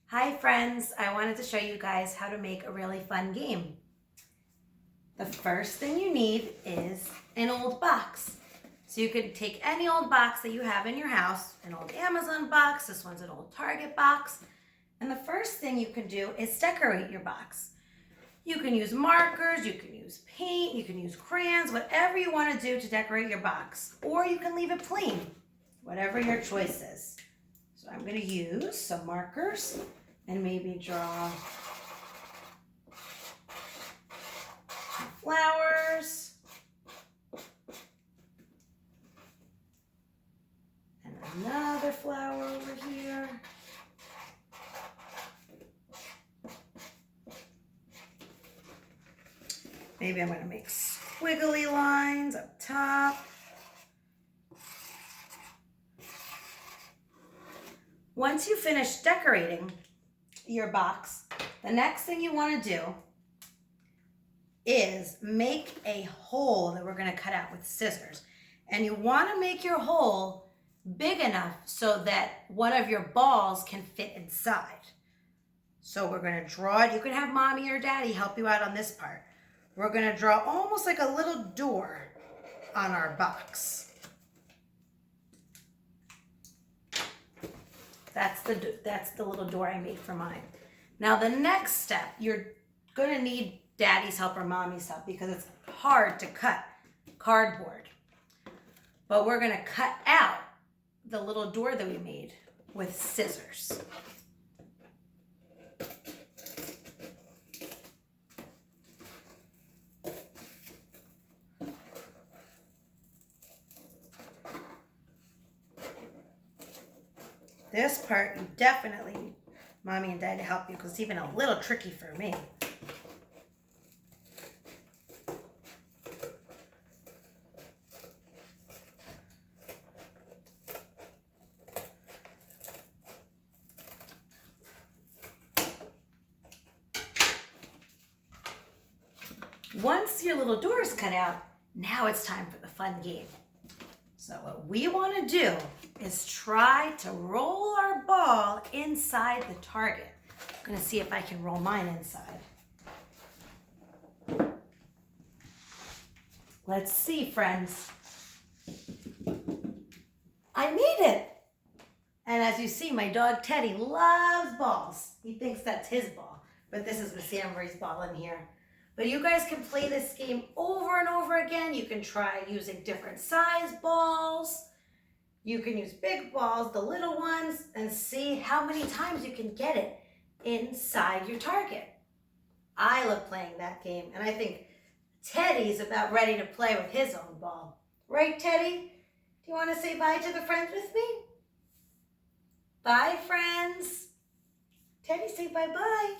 Hi friends, I wanted to show you guys how to make a really fun game. The first thing you need is an old box. So you could take any old box that you have in your house, an old Amazon box, this one's an old Target box, and the first thing you can do is decorate your box. You can use markers, you can use paint, you can use crayons, whatever you want to do to decorate your box, or you can leave it plain, whatever your choice is. So I'm going to use some markers and maybe draw some flowers and another flower over here. Maybe I'm going to make squiggly lines up top. Once you finish decorating your box, the next thing you want to do is make a hole that we're going to cut out with scissors. And you want to make your hole big enough so that one of your balls can fit inside. So we're going to draw it. You can have mommy or daddy help you out on this part. We're going to draw almost like a little door on our box. That's the little door I made for mine. Now the next step, you're going to need daddy's help or mommy's help because it's hard to cut cardboard. But we're going to cut out the little door that we made with scissors. This part, you definitely need mommy and dad to help you because it's even a little tricky for me. Once your little door is cut out, now it's time for the fun game. So what we want to do is try to roll our ball inside the target. I'm going to see if I can roll mine inside. Let's see, friends. I made it. And as you see, my dog Teddy loves balls. He thinks that's his ball, but this is Miss AnnMarie's ball in here. But you guys can play this game over and over again. You can try using different size balls. You can use big balls, the little ones, and see how many times you can get it inside your target. I love playing that game, and I think Teddy's about ready to play with his own ball. Right, Teddy? Do you want to say bye to the friends with me? Bye, friends. Teddy, say bye-bye.